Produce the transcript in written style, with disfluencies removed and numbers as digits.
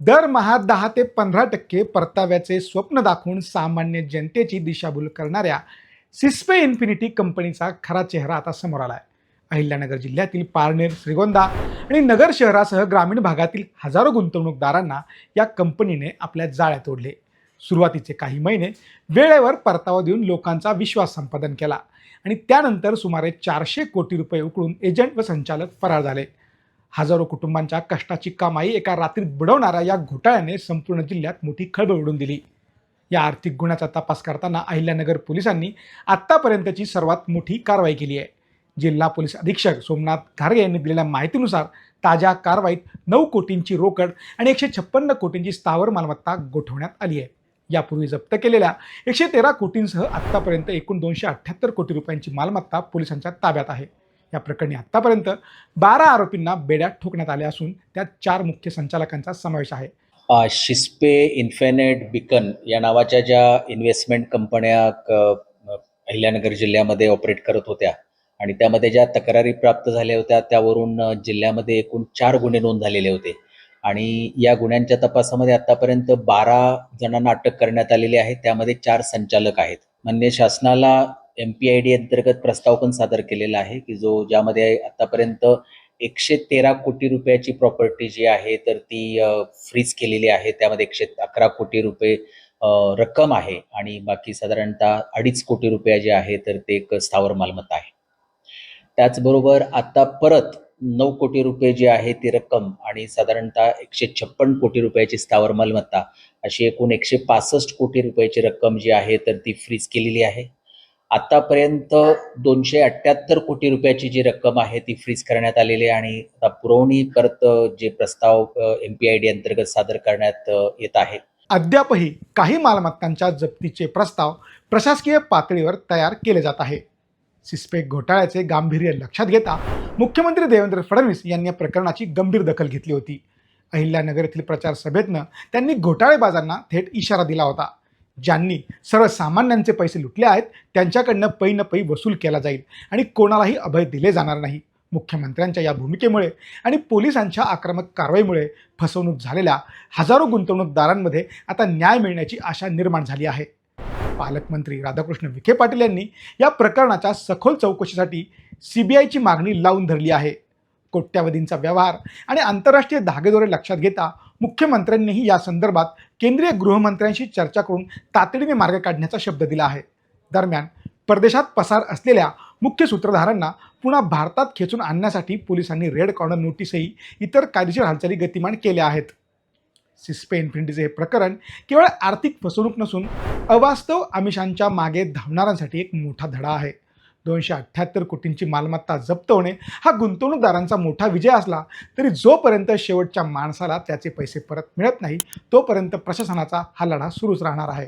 दरमहा 10 ते 15% परताव्याचे स्वप्न दाखवून सामान्य जनतेची दिशाभूल करणाऱ्या सिस्पे इन्फिनिटी कंपनीचा खरा चेहरा आता समोर आला आहे. अहिल्यानगर जिल्ह्यातील पारनेर, श्रीगोंदा आणि नगर शहरासह ग्रामीण भागातील हजारो गुंतवणूकदारांना या कंपनीने आपल्या जाळ्यात ओढले. सुरुवातीचे काही महिने वेळेवर परतावा देऊन लोकांचा विश्वास संपादन केला आणि त्यानंतर सुमारे 400 कोटी रुपये उकळून एजंट व संचालक फरार झाले. हजारो कुटुंबांच्या कष्टाची कमाई एका रात्रीत बुडवणाऱ्या या घोटाळ्याने संपूर्ण जिल्ह्यात मोठी खळबळ उडवून दिली. या आर्थिक गुन्ह्याचा तपास करताना अहिल्यानगर पोलिसांनी आतापर्यंतची सर्वात मोठी कारवाई केली आहे. जिल्हा पोलीस अधीक्षक सोमनाथ घारगे यांनी दिलेल्या माहितीनुसार ताज्या कारवाईत 9 कोटींची रोकड आणि 156 कोटींची स्थावर मालमत्ता गोठवण्यात आली आहे. यापूर्वी जप्त केलेल्या 113 कोटींसह आतापर्यंत एकूण 278 कोटी रुपयांची मालमत्ता पोलिसांच्या ताब्यात आहे. या प्रकरणी आतापर्यंत 12 आरोपींना बेड्यात ठोकण्यात आले असून त्यात 4 मुख्य संचालकांचा समावेश आहे. शिस्पे, इन्फिनिट, बीकन या नावाच्या ज्या इन्व्हेस्टमेंट कंपन्या अहिल्यानगर जिल्ह्यामध्ये ऑपरेट करत होत्या आणि त्यामध्ये ज्या तक्रारी प्राप्त झाल्या होत्या त्यावरून जिल्ह्यामध्ये एकूण 4 गुन्हे नोंद झालेले होते आणि या गुन्ह्यांच्या तपासामध्ये आतापर्यंत 12 जणांना अटक करण्यात आलेली आहे. त्यामध्ये 4 संचालक आहेत. माननीय शासनाला MPID अंतर्गत प्रस्ताव पण सादर केलेला आहे की ज्यामध्ये आतापर्यंत 113 कोटी रुपयाची प्रॉपर्टी जी आहे तर ती फ्रीज केलेली आहे. त्यामध्ये 111 कोटी रुपये रक्कम आहे आणि बाकी साधारणतः 2.5 कोटी रुपये जे आहे तर ते एक स्थावर मालमत्ता आहे. त्याचबरोबर आता परत 9 कोटी रुपये जी आहे ती रक्कम आणि साधारणतः 156 कोटी रुपयाची स्थावर मालमत्ता अशी एकूण 165 कोटी रुपयाची रक्कम जी आहे तर ती फ्रीज केलेली आहे. आतापर्यंत 278 कोटी रुपयाची जी रक्कम आहे ती फ्रीज करण्यात आलेली आहे आणि आता पुरवणी परत जे प्रस्ताव MPID अंतर्गत सादर करण्यात येत आहे. अद्यापही काही मालमत्तांच्या जप्तीचे प्रस्ताव प्रशासकीय पातळीवर तयार केले जात आहे. सिस्पे घोटाळ्याचे गांभीर्य लक्षात घेता मुख्यमंत्री देवेंद्र फडणवीस यांनी या प्रकरणाची गंभीर दखल घेतली होती. अहिल्यानगर येथील प्रचार सभेतनं त्यांनी घोटाळेबाजांना थेट इशारा दिला होता. ज्यांनी सर्वसामान्यांचे पैसे लुटले आहेत त्यांच्याकडनं पै न पै वसूल केला जाईल आणि कोणालाही अभय दिले जाणार नाही. मुख्यमंत्र्यांच्या या भूमिकेमुळे आणि पोलिसांच्या आक्रमक कारवाईमुळे फसवणूक झालेल्या हजारो गुंतवणूकदारांमध्ये आता न्याय मिळण्याची आशा निर्माण झाली आहे. पालकमंत्री राधाकृष्ण विखे पाटील यांनी या प्रकरणाच्या सखोल चौकशीसाठी CBIची मागणी लावून धरली आहे. कोट्यावधींचा व्यवहार आणि आंतरराष्ट्रीय धागेदोरे लक्षात घेता मुख्यमंत्र्यांनीही या संदर्भात केंद्रीय गृहमंत्र्यांशी चर्चा करून तातडीने मार्ग काढण्याचा शब्द दिला आहे. दरम्यान परदेशात पसार असलेल्या मुख्य सूत्रधारांना पुन्हा भारतात खेचून आणण्यासाठी पोलिसांनी रेड कॉर्नर नोटीसही इतर कायदेशीर हालचाली गतिमान केल्या आहेत. सिस्पे इन्फिनिटीचे हे प्रकरण केवळ आर्थिक फसवणूक नसून अवास्तव आमिषांच्या मागे धावणाऱ्यांसाठी एक मोठा धडा आहे. 278 कोटींची मालमत्ता जप्त होणे हा गुंतवणूकदारांचा मोठा विजय असला तरी जोपर्यंत शेवटच्या माणसाला त्याचे पैसे परत मिळत नाही तोपर्यंत प्रशासनाचा हा लढा सुरूच राहणार आहे.